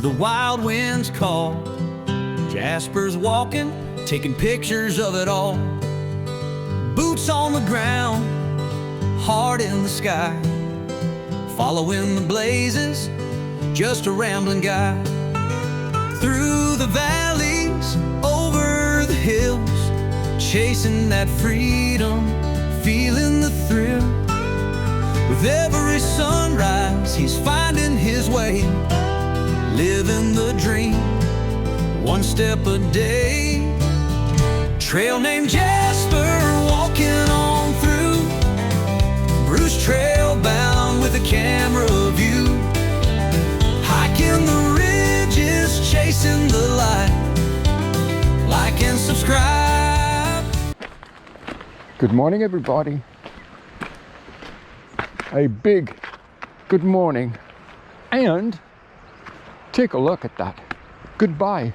the wild winds call. Jasper's walking, taking pictures of it all. Boots on the ground, heart in the sky, following the blazes, just a rambling guy. Through the valleys, over the hills, chasing that freedom, feeling the thrill. With every sunrise, he's finding his way, living the dream, one step a day. Trail named Jasper, walking on through, Bruce trail bound with a camera view, hiking the ridges, chasing the light. Like and subscribe. Good morning, everybody. A big good morning, and take a look at that. Goodbye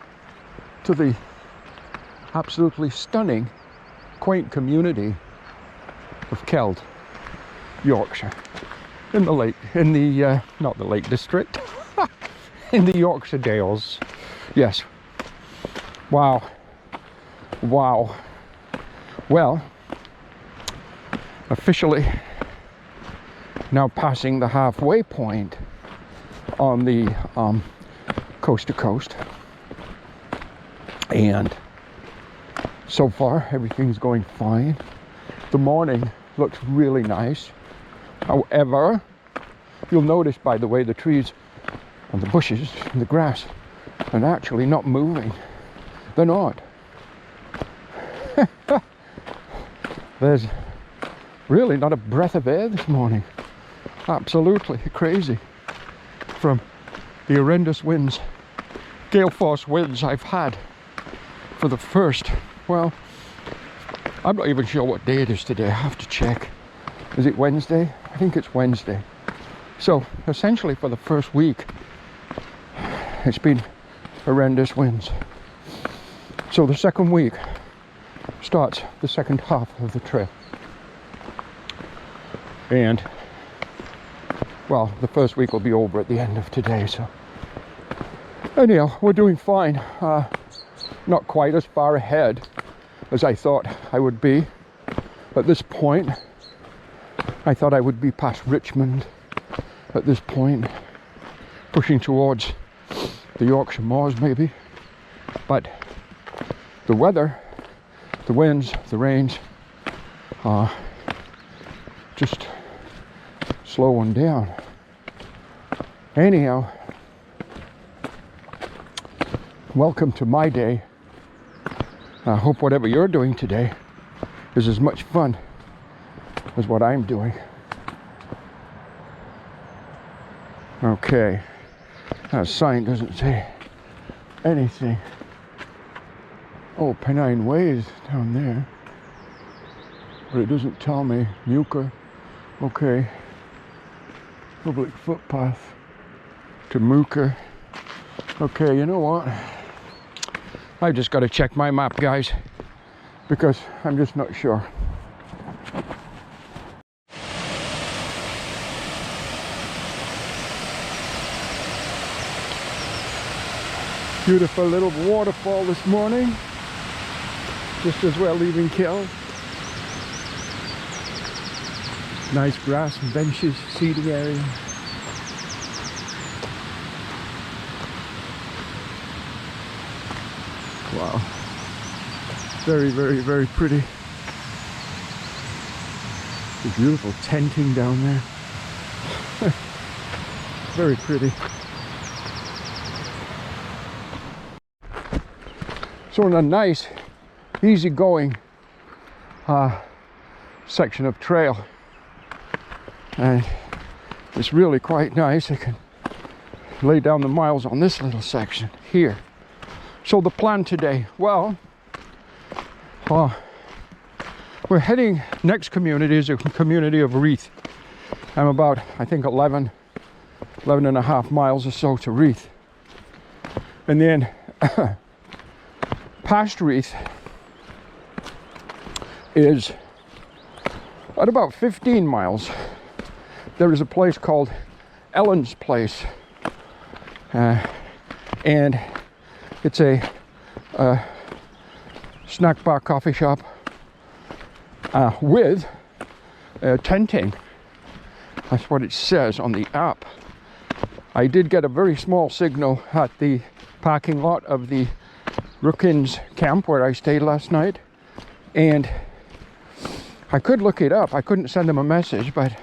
to the absolutely stunning, quaint community of Keld, Yorkshire, in the not the Lake District, in the Yorkshire Dales. Yes. Wow. Wow. Well, officially now passing the halfway point on the coast to coast, and so far everything's going fine. The morning looks really nice. However, you'll notice, by the way, the trees and the bushes and the grass are actually not moving. They're not. There's really not a breath of air this morning. Absolutely crazy. From the horrendous winds, gale force winds I've had for the first, well, I'm not even sure what day it is today. I have to check. Is it Wednesday? I think it's Wednesday. So essentially for the first week, it's been horrendous winds. So the second week starts the second half of the trail. And well, the first week will be over at the end of today, so anyhow, we're doing fine. Not quite as far ahead as I thought I would be. At this point, I thought I would be past Richmond at this point, pushing towards the Yorkshire Moors maybe, but the weather, the winds, the rains, just slowing down. Anyhow, welcome to my day. I hope whatever you're doing today is as much fun as what I'm doing. Okay, that sign doesn't say anything. Oh, Pennine Way is down there, but it doesn't tell me. Muka. Okay. Public footpath to Mooka. Okay, you know what? I just got to check my map, guys, because I'm just not sure. Beautiful little waterfall this morning, just as we're leaving Keld. Nice grass and benches, seating area. Wow. Very, very, very pretty. The beautiful tenting down there. Very pretty. So in a nice, easy-going section of trail. And it's really quite nice. I can lay down the miles on this little section here. So the plan today, well, we're heading, next community is a community of Reeth. I'm about, I think, 11 and a half miles or so to Reeth. And then past Reeth is at about 15 miles. There is a place called Ellen's Place. and it's a snack bar coffee shop with tenting. That's what it says on the app. I did get a very small signal at the parking lot of the Rookins camp where I stayed last night, and I could look it up. I couldn't send them a message, but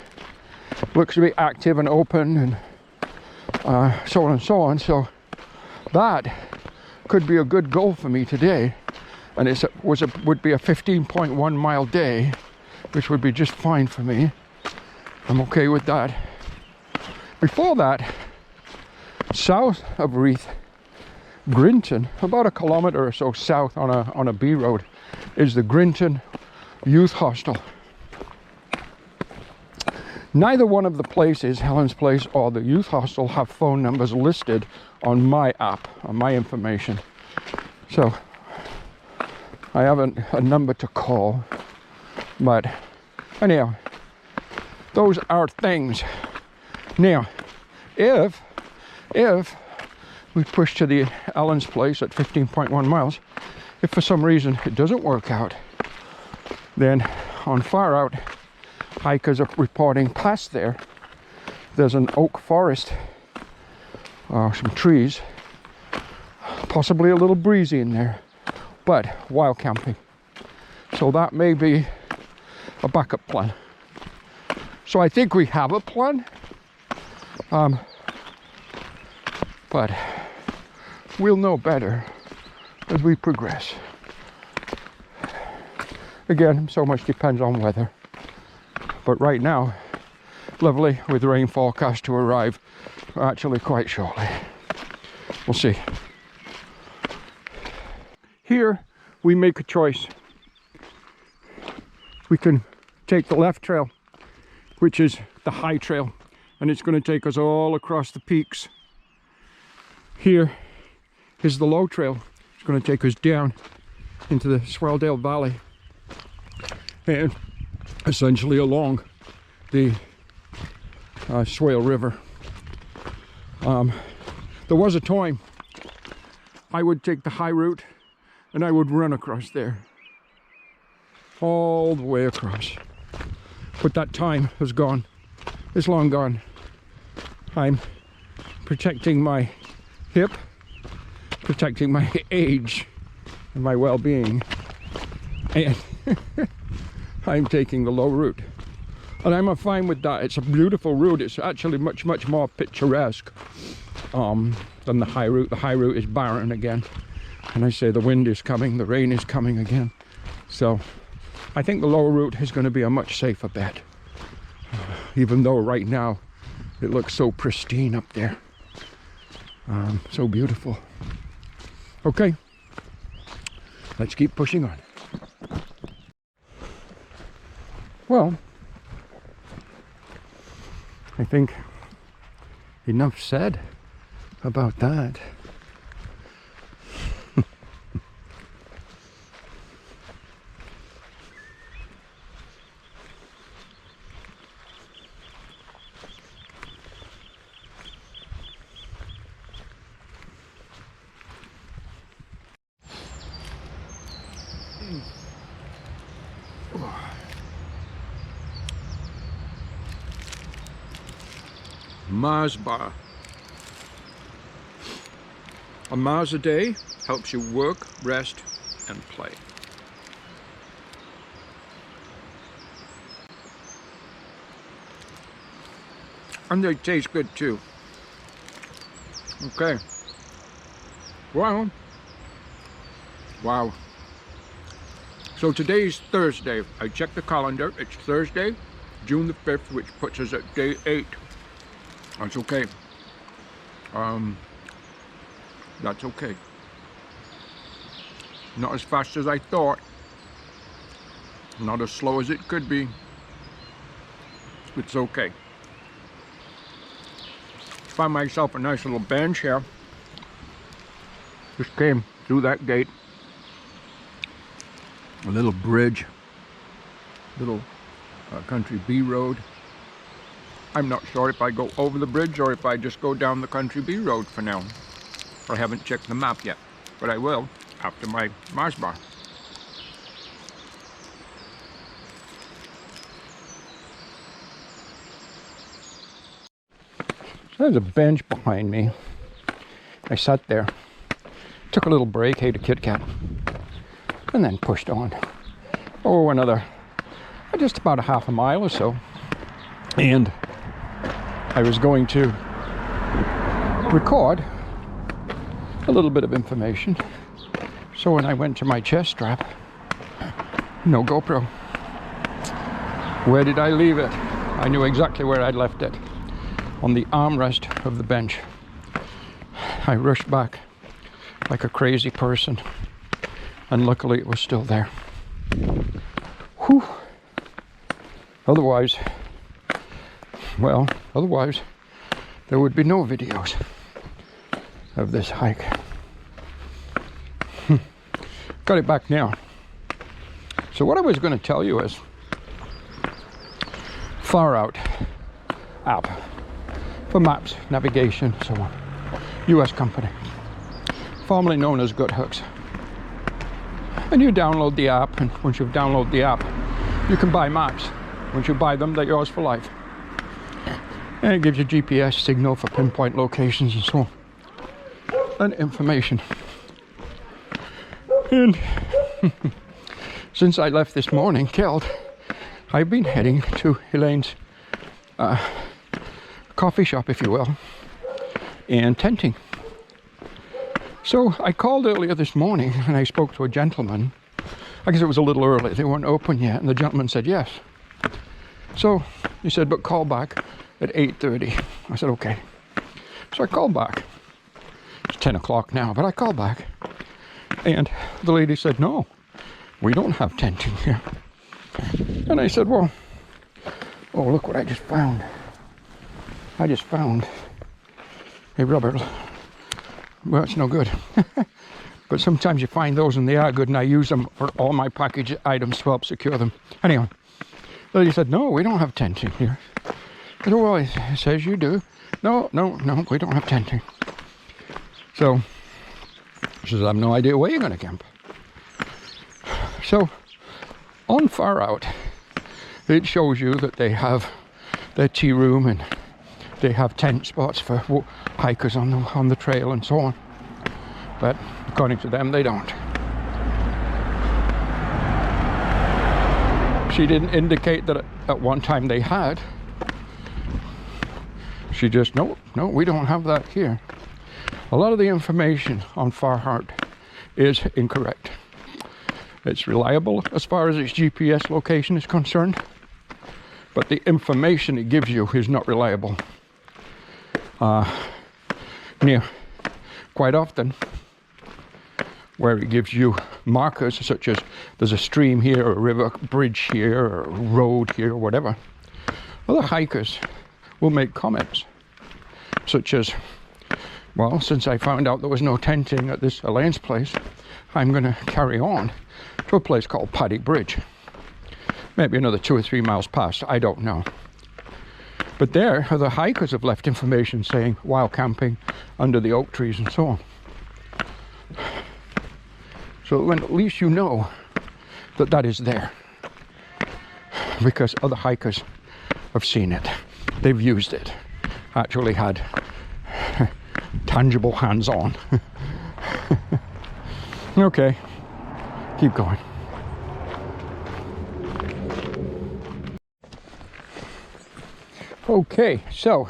it looks to be active and open, and so on and so on. So that could be a good goal for me today, and would be a 15.1 mile day, which would be just fine for me. I'm okay with that. Before that, south of Reeth, Grinton, about a kilometer or so south on a B road, is the Grinton Youth Hostel. Neither one of the places, Helen's Place or the Youth Hostel, have phone numbers listed on my app, on my information. So I have a number to call. But anyhow, those are things. Now, if we push to the Ellen's Place at 15.1 miles, if for some reason it doesn't work out, then on far out, hikers are reporting past there's an oak forest, some trees, possibly a little breezy in there, but wild camping. So that may be a backup plan. So I think we have a plan, but we'll know better as we progress. Again, so much depends on weather. But right now, lovely, with rain forecast to arrive actually quite shortly. We'll see. Here, we make a choice. We can take the left trail, which is the high trail, and it's going to take us all across the peaks. Here is the low trail. It's going to take us down into the Swelldale Valley and essentially along the Swale River. There was a time I would take the high route and I would run across there, all the way across. But that time has gone. It's long gone. I'm protecting my hip, protecting my age and my well-being, and I'm taking the low route, and I'm fine with that. It's a beautiful route. It's actually much more picturesque than the high route. The high route is barren again, and I say the wind is coming, the rain is coming again. So I think the lower route is going to be a much safer bet, even though right now it looks so pristine up there, so beautiful. Okay, let's keep pushing on. Well, I think enough said about that. Mars bar. A Mars a day helps you work, rest, and play. And they taste good too. Okay. Well, wow. So today's Thursday. I checked the calendar. It's Thursday, June the 5th, which puts us at day 8. That's okay. That's okay. Not as fast as I thought. Not as slow as it could be. It's okay. Found myself a nice little bench here. Just came through that gate. A little bridge. Little country B road. I'm not sure if I go over the bridge or if I just go down the country B road for now. I haven't checked the map yet, but I will after my Mars bar. So there's a bench behind me. I sat there, took a little break, ate a Kit Kat, and then pushed on. Oh, another, just about a half a mile or so. And I was going to record a little bit of information. So when I went to my chest strap, no GoPro. Where did I leave it? I knew exactly where I'd left it. On the armrest of the bench. I rushed back like a crazy person, and luckily it was still there. Whew. Otherwise there would be no videos of this hike. Got it back now. So what I was going to tell you is Far Out app for maps, navigation, so on. US company, formerly known as Gut Hooks. And you download the app, and once you've downloaded the app, you can buy maps. Once you buy them, they're yours for life. And it gives you GPS signal for pinpoint locations and so on. And information. And since I left this morning, killed, I've been heading to Elaine's coffee shop, if you will, and tenting. So I called earlier this morning and I spoke to a gentleman. I guess it was a little early, they weren't open yet, and the gentleman said yes. So he said, but call back at 8:30. I said, okay. So I called back. It's 10 o'clock now, but I called back. And the lady said, no, we don't have tenting here. And I said, well, oh, look what I just found. I just found a rubber. Well, it's no good. But sometimes you find those and they are good, and I use them for all my package items to help secure them. Anyway, the lady said, no, we don't have tenting here. I said, well, it says you do. No, we don't have tenting. So she says, I have no idea where you're going to camp. So on Far Out, it shows you that they have their tea room and they have tent spots for hikers on the trail and so on. But according to them, they don't. She didn't indicate that at one time they had. She just, no, we don't have that here. A lot of the information on Far Out is incorrect. It's reliable as far as its GPS location is concerned, but the information it gives you is not reliable. Quite often, where it gives you markers such as there's a stream here, or a river, bridge here, or a road here, or whatever, other hikers will make comments such as, well, since I found out there was no tenting at this Elaine's place, I'm going to carry on to a place called Paddy Bridge. Maybe another 2 or 3 miles past, I don't know. But there, other hikers have left information saying wild camping under the oak trees and so on. So when at least you know that that is there, because other hikers have seen it, they've used it, actually had tangible hands-on. Okay, keep going. Okay, so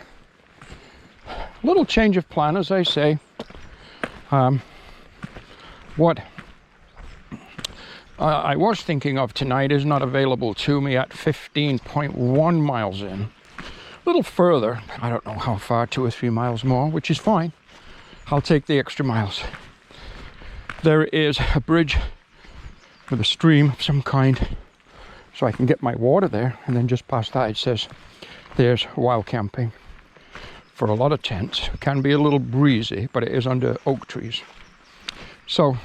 a little change of plan, as I say. What I was thinking of tonight is not available to me at 15.1 miles in. A little further, I don't know how far, 2 or 3 miles more, which is fine. I'll take the extra miles. There is a bridge with a stream of some kind, so I can get my water there, and then just past that it says there's wild camping for a lot of tents. It can be a little breezy, but it is under oak trees. So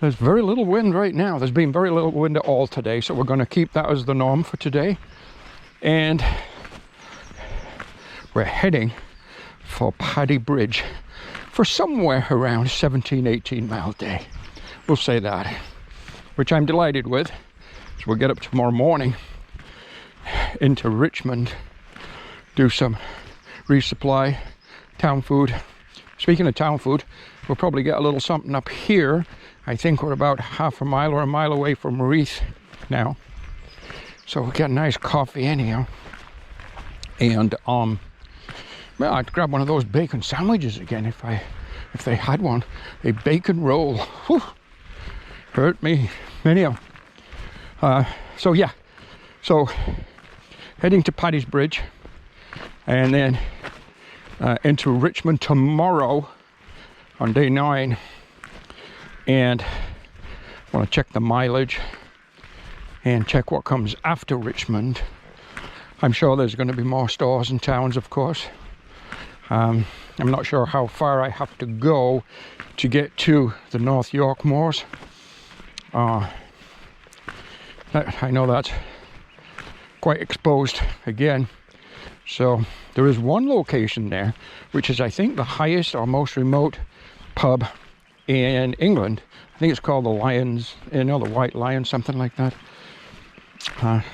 there's very little wind right now. There's been very little wind at all today, so we're going to keep that as the norm for today. And we're heading for Paddy Bridge for somewhere around 17, 18 mile day. We'll say that, which I'm delighted with. So we'll get up tomorrow morning into Richmond, do some resupply, town food. Speaking of town food, we'll probably get a little something up here. I think we're about half a mile or a mile away from Reith now. So we'll get a nice coffee anyhow. And well, I'd grab one of those bacon sandwiches again if they had one. A bacon roll. Whew. Hurt me. Anyhow. So yeah. So heading to Paddy's Bridge and then into Richmond tomorrow on day 9, and want to check the mileage and check what comes after Richmond. I'm sure there's going to be more stores and towns, of course. I'm not sure how far I have to go to get to the North York Moors. I know that's quite exposed again. So there is one location there, which is I think the highest or most remote pub in England. I think it's called the Lions, the White Lion, something like that.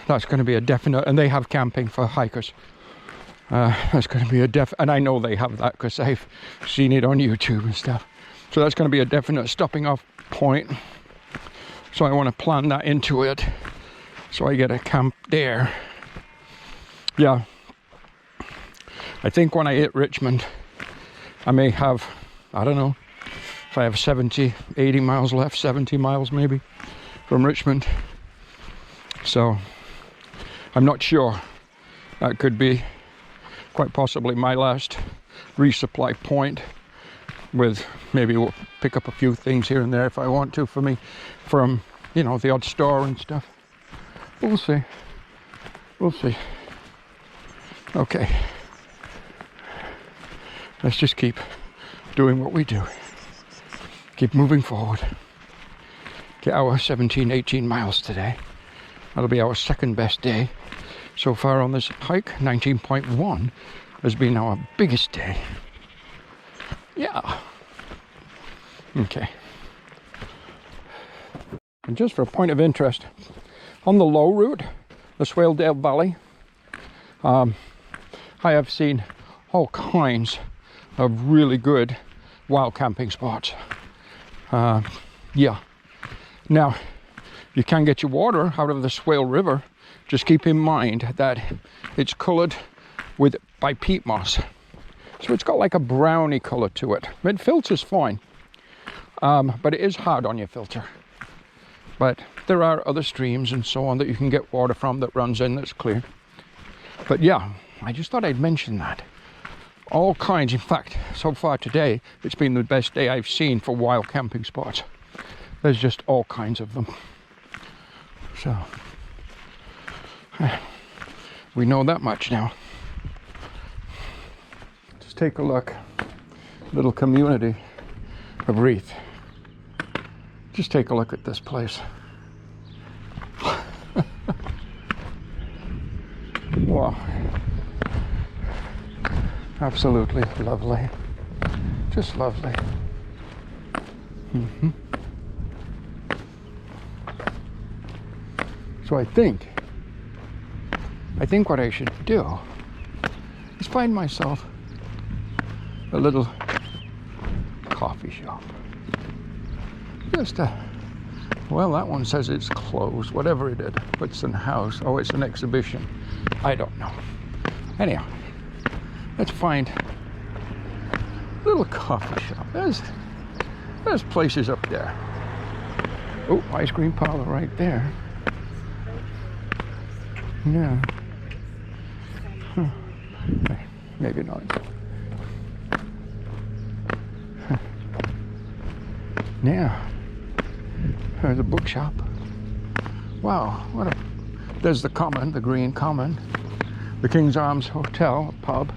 That's going to be a definite, and they have camping for hikers. That's going to be a and I know they have that because I've seen it on YouTube and stuff. So that's going to be a definite stopping off point. So I want to plan that into it, so I get a camp there. Yeah. I think when I hit Richmond, I may have, I don't know, if I have 70, 80 miles left, 70 miles maybe from Richmond. So I'm not sure. That could be quite possibly my last resupply point, with maybe we'll pick up a few things here and there if I want to for me from, you know, the odd store and stuff. We'll see. We'll see. Okay. Let's just keep doing what we do. Keep moving forward. Get our 17, 18 miles today. That'll be our second best day so far on this hike. 19.1 has been our biggest day. Yeah. Okay. And just for a point of interest, on the low route, the Swaledale Valley, I have seen all kinds of really good wild camping spots. Yeah. Now, you can get your water out of the Swale River. Just keep in mind that it's coloured by peat moss. So it's got like a browny colour to it. It filters fine, but it is hard on your filter. But there are other streams and so on that you can get water from that runs in that's clear. But yeah, I just thought I'd mention that. All kinds. In fact, so far today, it's been the best day I've seen for wild camping spots. There's just all kinds of them. So, we know that much now. Just take a look. Little community of Reith. Just take a look at this place. Wow. Absolutely lovely. Just lovely. So I think what I should do is find myself a little coffee shop. Just well, that one says it's closed, whatever it is. What's in the house? Oh, it's an exhibition. I don't know. Anyhow, let's find a little coffee shop. There's places up there. Oh, ice cream parlor right there. Yeah. Huh. Maybe not. Huh. Yeah. There's a bookshop. Wow, there's the Common, the Green Common. The King's Arms Hotel, pub.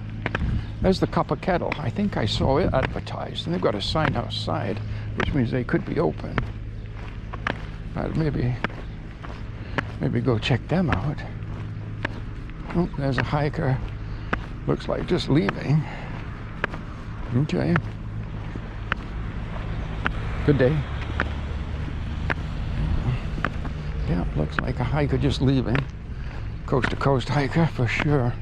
There's the Copper Kettle. I think I saw it advertised, and they've got a sign outside, which means they could be open. Maybe go check them out. Oh, there's a hiker. Looks like just leaving. Okay. Good day. Yeah, looks like a hiker just leaving. Coast to coast hiker for sure.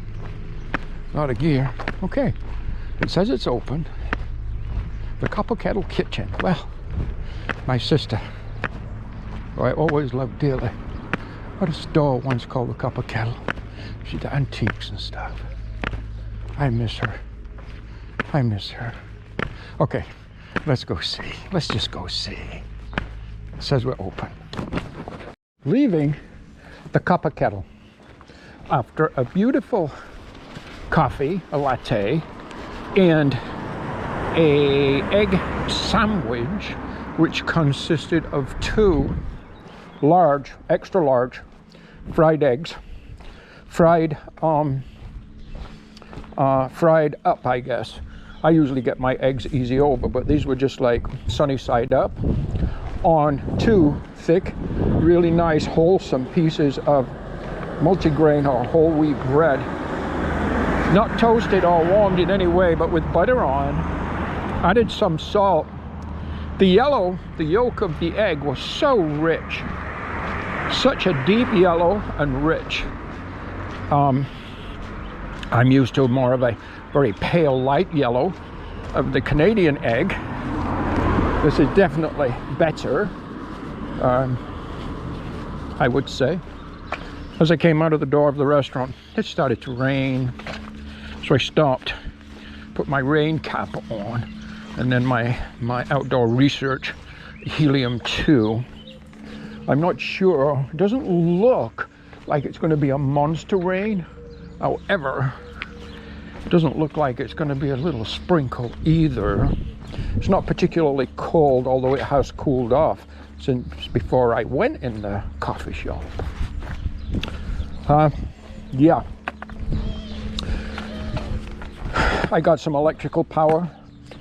A lot of gear. Okay, it says it's open. The Copper Kettle Kitchen. Well, my sister, who I always loved dearly, had a store once called the Copper Kettle. She did antiques and stuff. I miss her. I miss her. Okay, let's go see. Let's just go see. It says we're open. Leaving the Copper Kettle after a beautiful coffee, a latte, and a egg sandwich, which consisted of 2 large, extra large fried eggs, fried up, I guess. I usually get my eggs easy over, but these were just like sunny side up on 2 thick, really nice, wholesome pieces of multigrain or whole wheat bread. Not toasted or warmed in any way, but with butter on. Added some salt. The yolk of the egg was so rich. Such a deep yellow and rich. I'm used to more of a very pale light yellow of the Canadian egg. This is definitely better, I would say. As I came out of the door of the restaurant, it started to rain. So I stopped, put my rain cap on, and then my outdoor research helium-2. I'm not sure, it doesn't look like it's going to be a monster rain. However, it doesn't look like it's going to be a little sprinkle either. It's not particularly cold, although it has cooled off since before I went in the coffee shop. Yeah. I got some electrical power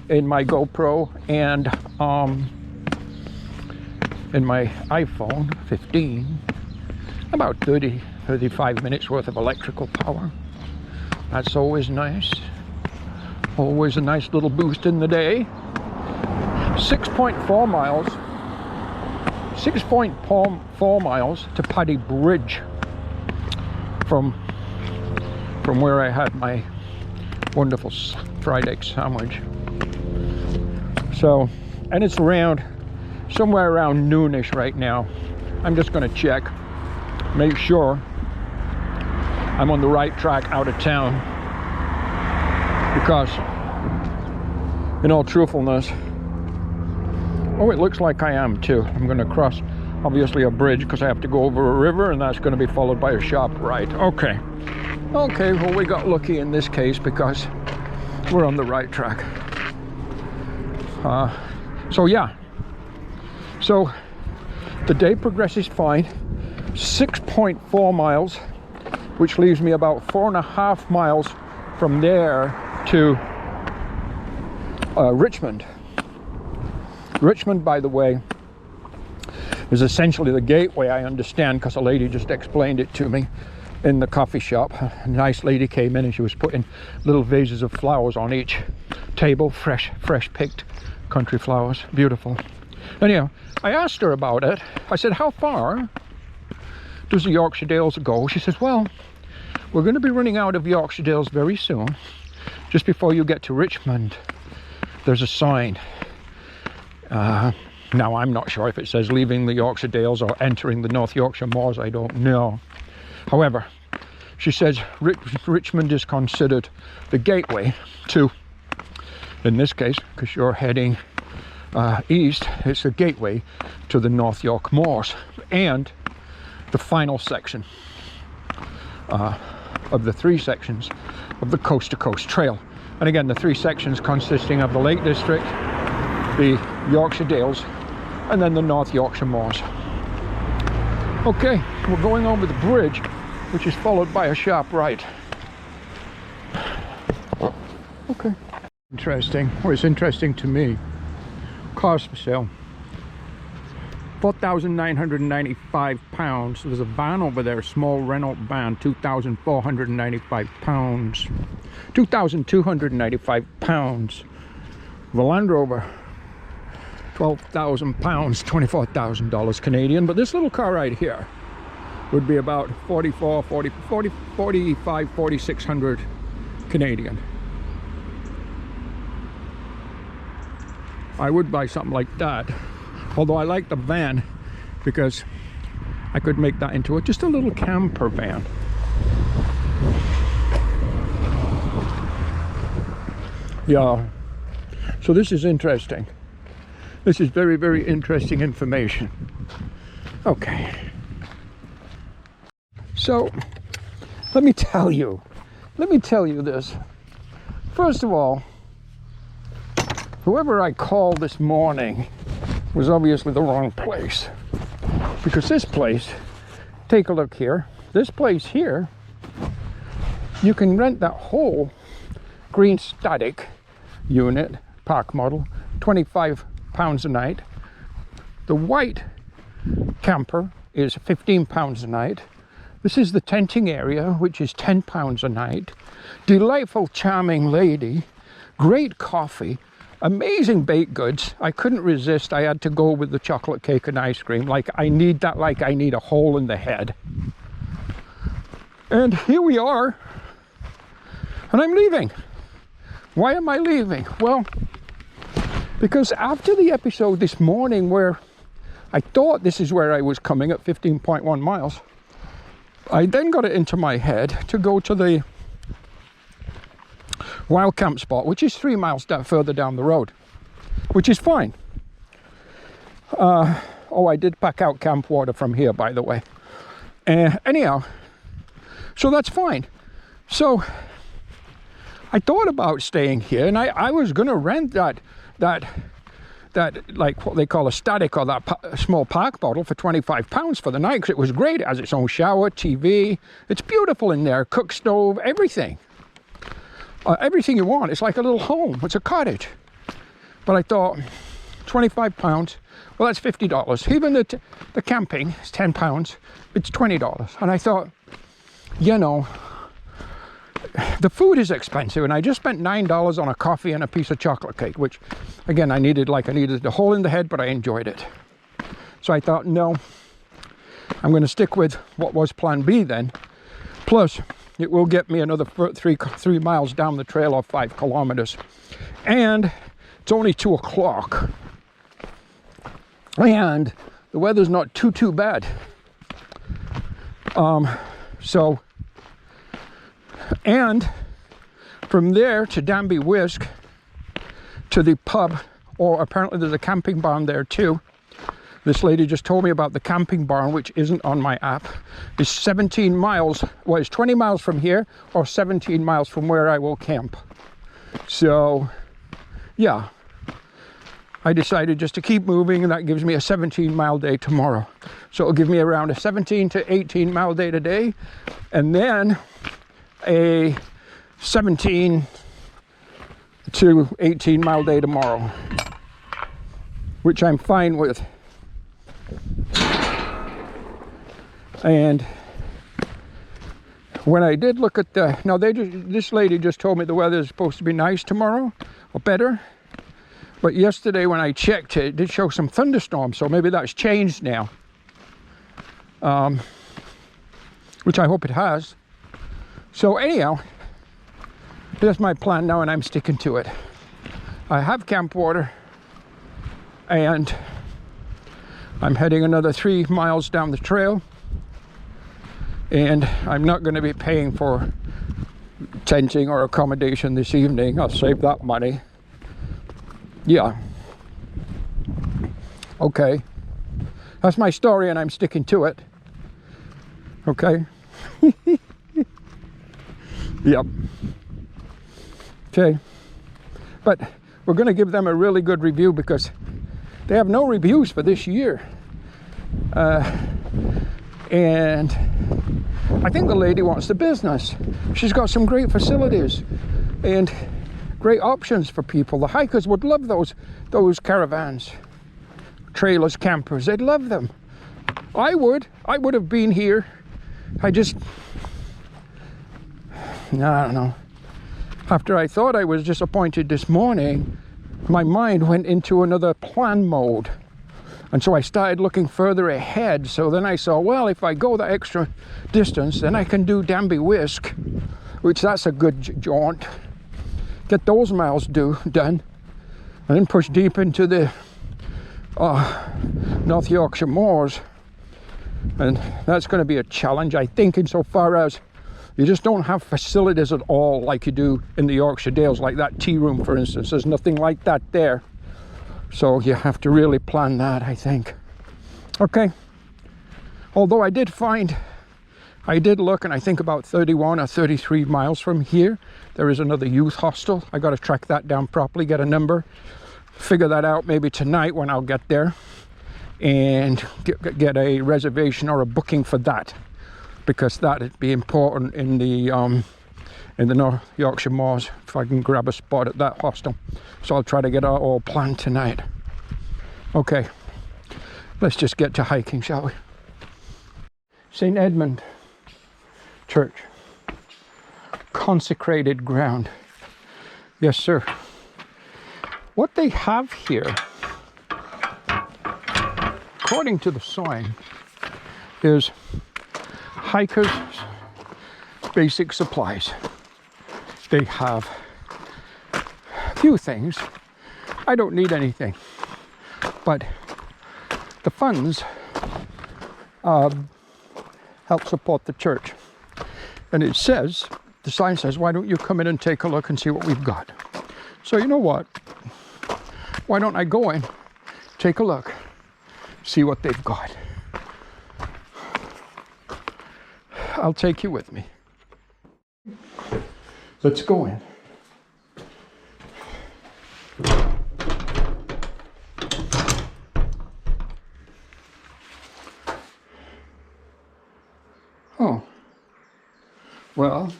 in my GoPro and in my iPhone 15. About 35 minutes worth of electrical power. That's always nice. Always a nice little boost in the day. 6.4 miles. 6.4 miles to Paddy Bridge from where I had my wonderful fried egg sandwich. So, and it's around somewhere around noonish right now. I'm just going to check, make sure I'm on the right track out of town, because in all truthfulness, oh, it looks like I am too. I'm going to cross obviously a bridge because I have to go over a river, and that's going to be followed by a shop right. Okay, well, we got lucky in this case because we're on the right track. So yeah, so the day progresses fine. 6.4 miles, which leaves me about 4.5 miles from there to Richmond. Richmond, by the way, is essentially the gateway, I understand, because a lady just explained it to me in the coffee shop. A nice lady came in and she was putting little vases of flowers on each table, fresh picked country flowers, beautiful. Anyhow, I asked her about it. I said, how far does the Yorkshire Dales go? She says, well, we're going to be running out of Yorkshire Dales very soon. Just before you get to Richmond, there's a sign. Now, I'm not sure if it says leaving the Yorkshire Dales or entering the North Yorkshire Moors. I don't know. However, she says Richmond is considered the gateway to, in this case, because you're heading east, it's a gateway to the North York Moors and the final section of the 3 sections of the Coast to Coast Trail. And again, the 3 sections consisting of the Lake District, the Yorkshire Dales, and then the North Yorkshire Moors. Okay, we're going over the bridge, which is followed by a sharp right. Okay. Interesting. Well, it's interesting to me. Cars for sale. £4,995. There's a van over there, small Renault van, £2,495. £2,295. The Land Rover, 12,000 pounds, $24,000 Canadian. But this little car right here would be about 4,600 Canadian. I would buy something like that, although I like the van because I could make that into just a little camper van. Yeah, so this is interesting. This is very, very interesting information. Okay, so let me tell you this. First of all, whoever I called this morning was obviously the wrong place, because this place, take a look here, this place here, you can rent that whole green static unit, park model, £25 a night. The white camper is £15 a night. This is the tenting area, which is £10 a night. Delightful, charming lady, great coffee, amazing baked goods. I couldn't resist. I had to go with the chocolate cake and ice cream. Like I need that, like I need a hole in the head. And here we are, and I'm leaving. Why am I leaving? Well, because after the episode this morning where I thought this is where I was coming at 15.1 miles, I then got it into my head to go to the wild camp spot, which is 3 miles further down the road, which is fine. Oh, I did pack out camp water from here, by the way. Anyhow, so that's fine. So I thought about staying here, and I was going to rent that like what they call a static, or that small park bottle, for £25 for the night, because it was great. It has its own shower, TV. It's beautiful in there, cook stove, everything. Everything you want. It's like a little home. It's a cottage. But I thought, £25, well, that's $50. Even the camping is £10. It's $20. And I thought, you know, the food is expensive, and I just spent $9 on a coffee and a piece of chocolate cake, which, again, I needed the hole in the head, but I enjoyed it. So I thought, no, I'm going to stick with what was plan B then. Plus, it will get me another 3 miles down the trail, or 5 kilometers. And it's only 2 o'clock. And the weather's not too bad. And from there to Danby Whisk to the pub, or apparently there's a camping barn there too. This lady just told me about the camping barn, which isn't on my app. It's 17 miles, well, it's 20 miles from here, or 17 miles from where I will camp. So, yeah, I decided just to keep moving, and that gives me a 17-mile day tomorrow. So it'll give me around a 17 to 18-mile day today, and then a 17 to 18-mile day tomorrow, which I'm fine with. And when I did look at the, now this lady just told me the weather is supposed to be nice tomorrow, or better. But yesterday when I checked it did show some thunderstorms, so maybe that's changed now. Which I hope it has. So anyhow, that's my plan now, and I'm sticking to it. I have camp water, and I'm heading another 3 miles down the trail, and I'm not going to be paying for tenting or accommodation this evening. I'll save that money. Yeah. Okay. That's my story, and I'm sticking to it. Okay. Yep. Okay. But we're going to give them a really good review, because they have no reviews for this year. And I think the lady wants the business. She's got some great facilities and great options for people. The hikers would love those caravans, trailers, campers. They'd love them. I would have been here. I don't know. After I thought I was disappointed this morning my mind went into another plan mode. And so I started looking further ahead. So then I saw, well, if I go the extra distance, then I can do Danby Wisk, which that's a good jaunt. Get those miles done, and then push deep into the North Yorkshire moors. And that's going to be a challenge, I think, insofar as you just don't have facilities at all like you do in the Yorkshire Dales, like that tea room, for instance. There's nothing like that there. So you have to really plan that, I think. Okay. Although I did look, and I think about 31 or 33 miles from here, there is another youth hostel. I got to track that down properly, get a number, figure that out maybe tonight when I'll get there, and get a reservation or a booking for that, because that'd be important in the North Yorkshire moors if I can grab a spot at that hostel. So I'll try to get it all planned tonight. Okay, let's just get to hiking, shall we? St. Edmund Church, consecrated ground. Yes, sir. What they have here, according to the sign, is hikers' basic supplies. They have a few things. I don't need anything, but the funds help support the church. And it says, the sign says, why don't you come in and take a look and see what we've got? So you know what? Why don't I go in, take a look, see what they've got. I'll take you with me. Let's go in. Oh, well.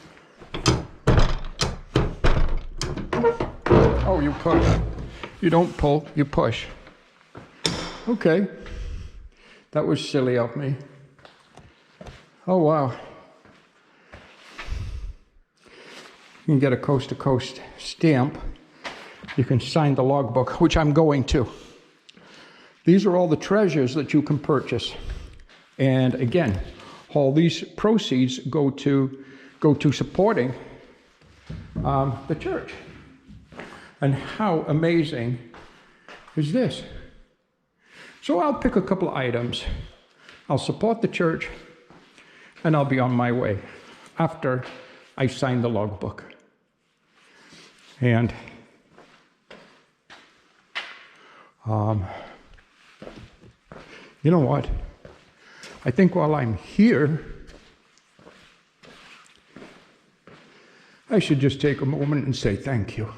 Oh, you push. You don't pull, you push. Okay. That was silly of me. Oh, wow. You can get a coast-to-coast stamp. You can sign the logbook, which I'm going to. These are all the treasures that you can purchase. And again, all these proceeds go to supporting the church. And how amazing is this? So I'll pick a couple of items. I'll support the church, and I'll be on my way after I sign the logbook. And you know what? I think while I'm here, I should just take a moment and say thank you.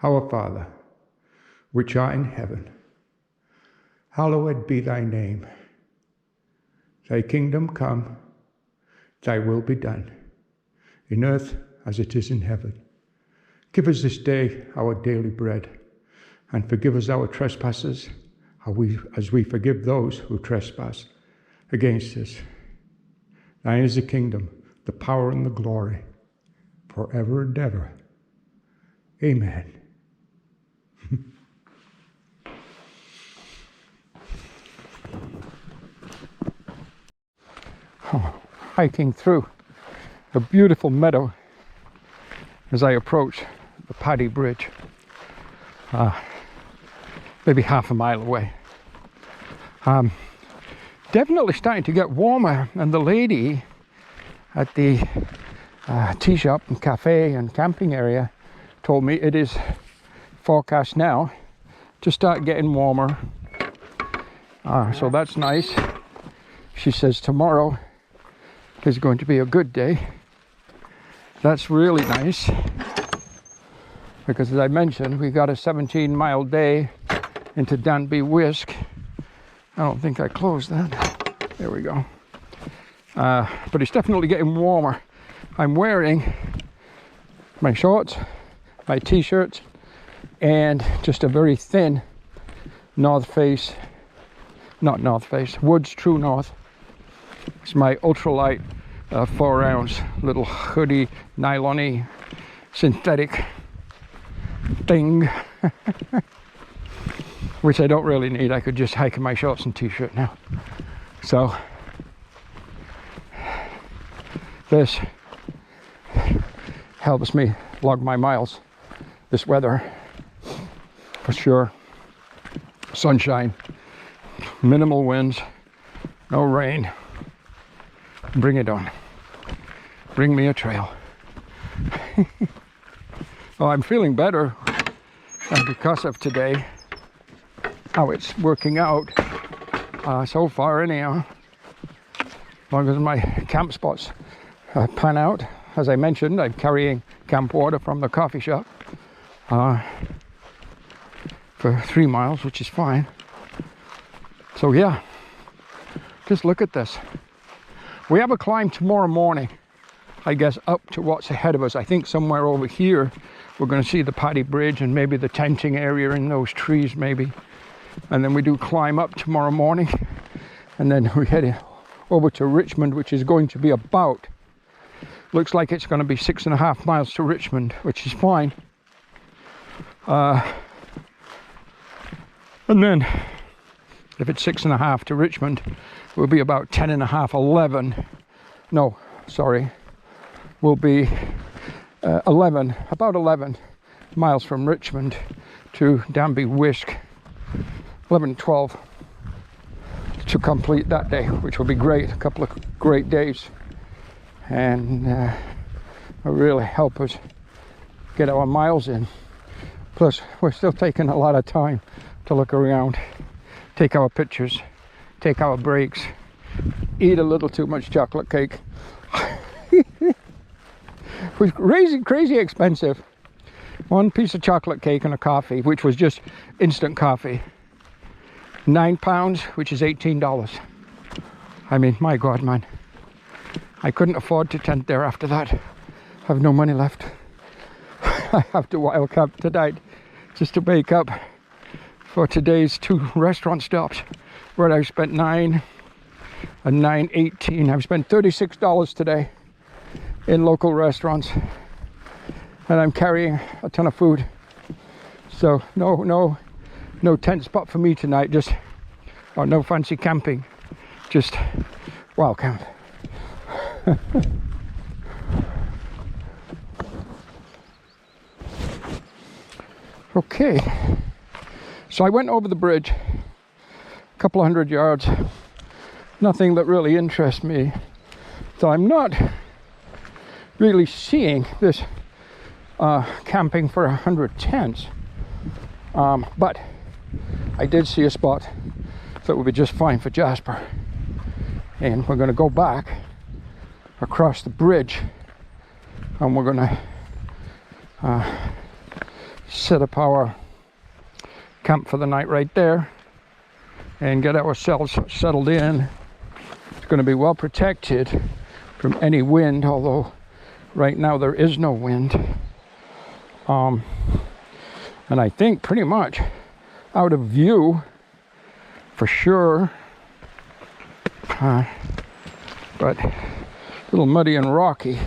Our Father, which art in heaven, hallowed be thy name. Thy kingdom come, thy will be done, in earth as it is in heaven. Give us this day our daily bread, and forgive us our trespasses, as we forgive those who trespass against us. Thine is the kingdom, the power, and the glory, forever and ever. Amen. Hiking through a beautiful meadow as I approach the Paddy Bridge, maybe half a mile away. Definitely starting to get warmer, and the lady at the tea shop and cafe and camping area told me it is forecast now to start getting warmer. So that's nice. She says tomorrow is going to be a good day. That's really nice, because as I mentioned, we got a 17-mile day into Danby Wisk. I don't think I closed that. There we go. But it's definitely getting warmer. I'm wearing my shorts, my t-shirts, and just a very thin Woods True North. It's my ultralight 4-ounce little hoodie nylon-y synthetic thing, which I don't really need. I could just hike in my shorts and t-shirt now. So this helps me log my miles. This weather, for sure. Sunshine, minimal winds, no rain. Bring it on. Bring me a trail. Well, I'm feeling better because of today, how it's working out so far anyhow. As long as my camp spots pan out. As I mentioned, I'm carrying camp water from the coffee shop for 3 miles, which is fine. So yeah, just look at this. We have a climb tomorrow morning, I guess, up to what's ahead of us. I think somewhere over here we're going to see the Paddy Bridge and maybe the tenting area in those trees maybe. And then we do climb up tomorrow morning, and then we head over to Richmond, which is going to be about, looks like it's going to be 6.5 miles to Richmond, which is fine. And then if it's 6.5 to Richmond, we'll be about 10.5, 11. No, sorry. We'll be 11, about 11 miles from Richmond to Danby Wisk. 11, 12 to complete that day, which will be great. A couple of great days. And will really help us get our miles in. Plus, we're still taking a lot of time to look around, take our pictures, take our breaks, eat a little too much chocolate cake. It was crazy expensive. One piece of chocolate cake and a coffee, which was just instant coffee. £9, which is $18. I mean, my God, man. I couldn't afford to tent there after that. I have no money left. I have to wild camp tonight just to make up for today's 2 restaurant stops where I spent $9 and $9.18. I've spent $36 today in local restaurants, and I'm carrying a ton of food. So no tent spot for me tonight. Just no fancy camping. Just wild camp. Okay, so I went over the bridge, a couple of 100 yards, nothing that really interests me. So I'm not really seeing this camping for 100 tents, but I did see a spot that would be just fine for Jasper. And we're going to go back across the bridge, and we're going to set up our camp for the night right there and get ourselves settled in. It's going to be well protected from any wind, although right now there is no wind. And I think pretty much out of view for sure, but a little muddy and rocky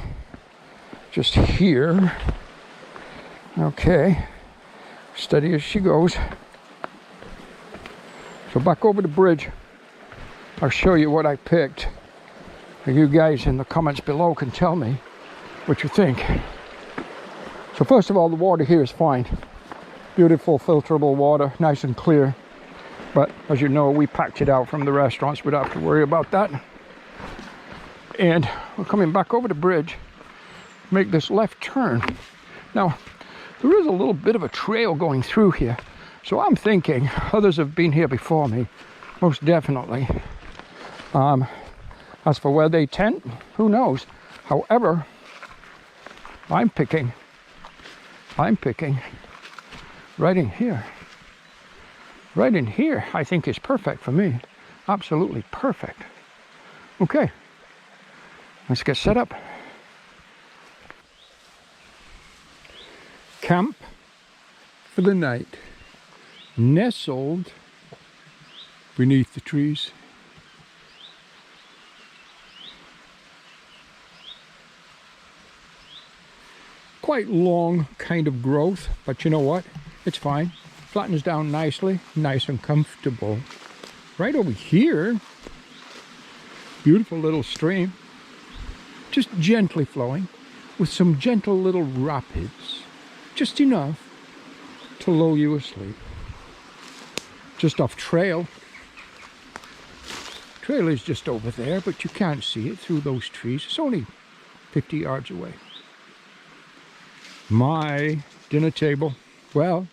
just here. Okay, steady as she goes. So back over the bridge, I'll show you what I picked. You guys in the comments below can tell me what you think. So first of all, the water here is fine. Beautiful filterable water, nice and clear. But as you know, we packed it out from the restaurants. We don't have to worry about that. And we're coming back over the bridge, make this left turn. Now, there is a little bit of a trail going through here. So I'm thinking others have been here before me, most definitely. As for where they tent, who knows? However, I'm picking right in here. Right in here, I think is perfect for me. Absolutely perfect. Okay, let's get set up. Camp for the night, nestled beneath the trees. quite long kind of growth, but you know what? It's fine. Flattens down nicely, nice and comfortable. Right over here, beautiful little stream, just gently flowing with some gentle little rapids, just enough to lull you asleep. Just off trail. Trail is just over there, but you can't see it through those trees. It's only 50 yards away. My dinner table, well,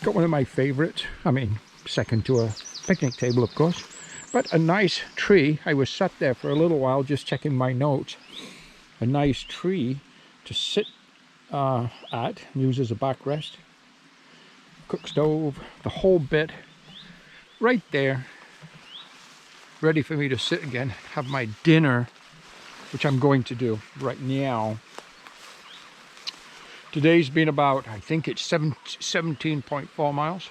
got one of my favorites. I mean, second to a picnic table, of course, but a nice tree. I was sat there for a little while just checking my notes. A nice tree to sit at and use as a backrest. Cook stove, the whole bit right there, ready for me to sit again, have my dinner, which I'm going to do right now. Today's been about, I think it's 17.4 miles.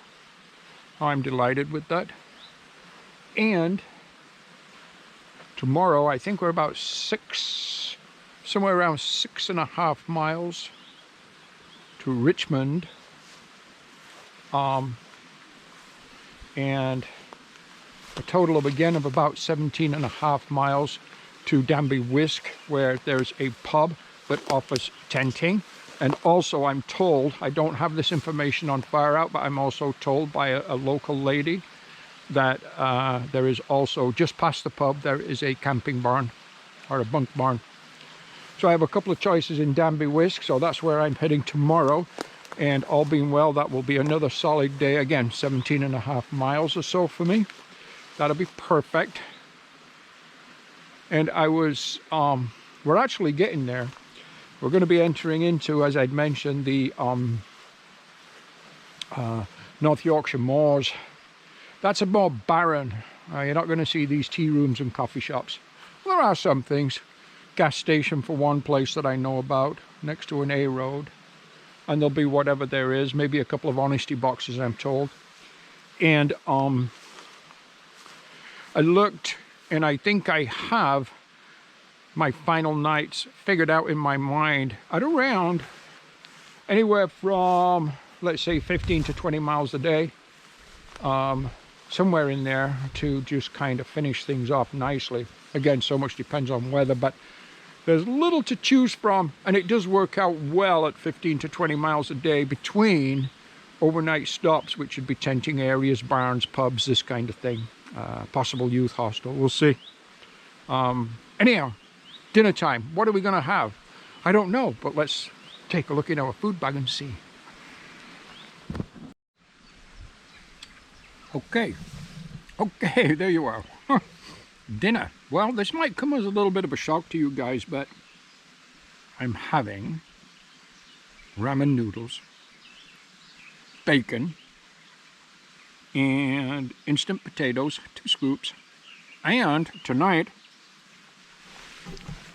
I'm delighted with that. And tomorrow, I think we're about somewhere around 6.5 miles to Richmond. And a total of, again, of about 17.5 miles to Danby Whisk, where there's a pub that offers tenting. And also, I'm told, I don't have this information on Far Out, but I'm also told by a local lady that there is also, just past the pub, there is a camping barn or a bunk barn. So I have a couple of choices in Danby Whisk, so that's where I'm heading tomorrow. And all being well, that will be another solid day. Again, 17.5 miles or so for me. That'll be perfect. And I was, we're actually getting there. We're going to be entering into, as I'd mentioned, the North Yorkshire Moors. That's a more barren. You're not going to see these tea rooms and coffee shops. There are some things. Gas station for one place that I know about, next to an A road. And there'll be whatever there is, maybe a couple of honesty boxes, I'm told. And I looked, and I think I have my final nights figured out in my mind at around anywhere from, let's say, 15 to 20 miles a day. Somewhere in there to just kind of finish things off nicely. Again, so much depends on weather, but there's little to choose from, and it does work out well at 15 to 20 miles a day between overnight stops, which would be tenting areas, barns, pubs, this kind of thing. Possible youth hostel, we'll see. Anyhow, dinner time. What are we going to have? I don't know, but let's take a look in our food bag and see. Okay, there you are. Dinner. Well, this might come as a little bit of a shock to you guys, but I'm having ramen noodles, bacon, and instant potatoes, 2 scoops. And tonight,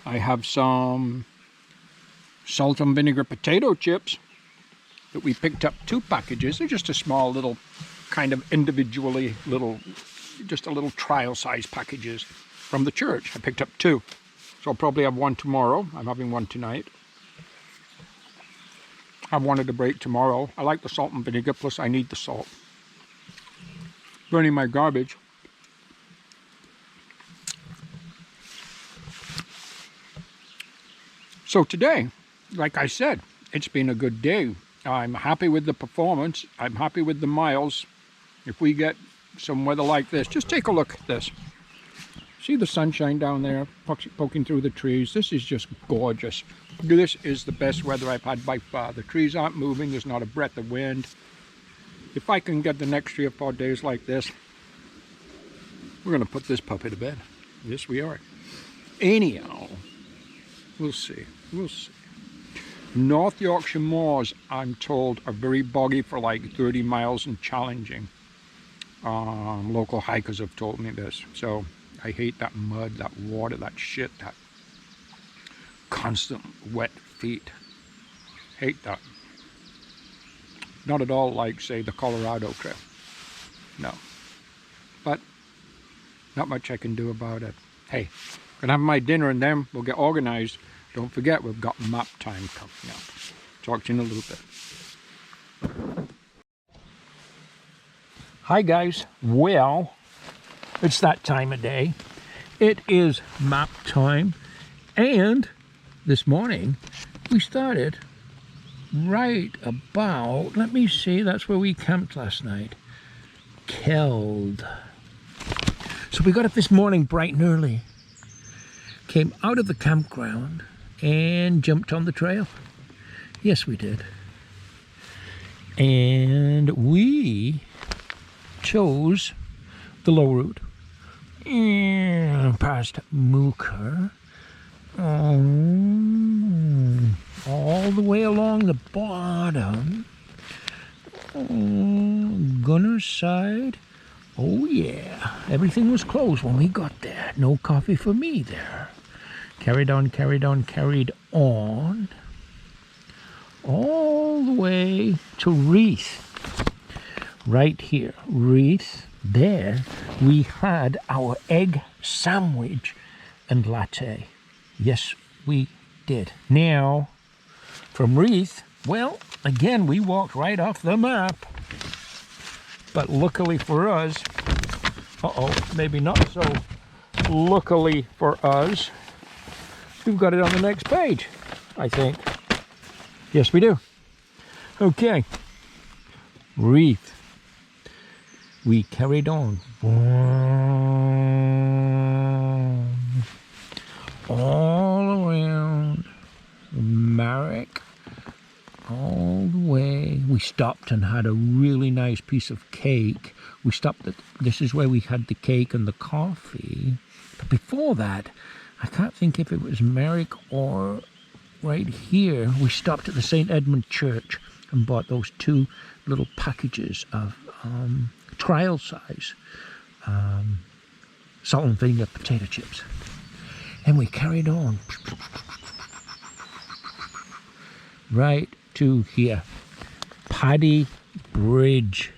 I have some salt and vinegar potato chips that we picked up 2 packages. They're just a small little kind of individually little, just a little trial size packages from the church. I picked up 2. So I'll probably have 1 tomorrow. I'm having 1 tonight. I wanted a break tomorrow. I like the salt and vinegar, plus I need the salt. Burning my garbage. So today, like I said, it's been a good day. I'm happy with the performance. I'm happy with the miles. If we get some weather like this, just take a look at this. See the sunshine down there poking through the trees? This is just gorgeous. This is the best weather I've had by far. The trees aren't moving. There's not a breath of wind. If I can get the next 3 or 4 days like this, we're going to put this puppy to bed. Yes, we are. Anyhow, we'll see. We'll see. North Yorkshire Moors, I'm told, are very boggy for like 30 miles and challenging. Local hikers have told me this. So I hate that mud, that water, that shit, that constant wet feet. Hate that. Not at all like, say, the Colorado trip. No. But not much I can do about it. Hey, I'm gonna have my dinner and then we'll get organized. Don't forget, we've got map time coming up. Talk to you in a little bit. Hi guys. Well, it's that time of day. It is map time. And this morning we started right about, let me see, that's where we camped last night. Keld. So we got up this morning bright and early. Came out of the campground and jumped on the trail. Yes, we did. And we chose the low route. And past Mooker. All the way along the bottom. Gunner's side. Oh yeah, everything was closed when we got there. No coffee for me there. Carried on, carried on, carried on. All the way to Wreath. Right here, Wreath. There we had our egg sandwich and latte. Yes, we did. Now, from Wreath, well, again, we walked right off the map. But luckily for us, maybe not so luckily for us, we've got it on the next page, I think. Yes, we do. Okay. Wreath. We carried on. All around Marek. All the way. We stopped and had a really nice piece of cake. We stopped at, this is where we had the cake and the coffee. But before that, I can't think if it was Marek or right here, we stopped at the St. Edmund Church and bought those 2 little packages of trial size salt and vinegar potato chips. And we carried on right to here. Paddy Bridge.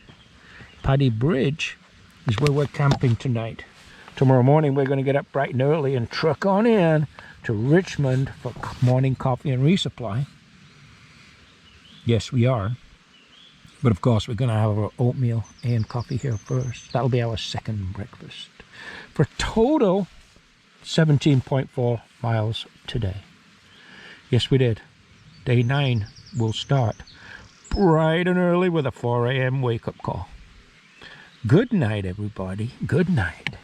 Paddy Bridge is where we're camping tonight. Tomorrow morning we're going to get up bright and early and truck on in to Richmond for morning coffee and resupply. Yes, we are. But of course we're going to have our oatmeal and coffee here first. That'll be our second breakfast. For a total 17.4 miles today. Yes, we did. Day 9 will start bright and early with a 4 a.m. wake-up call. Good night, everybody. Good night.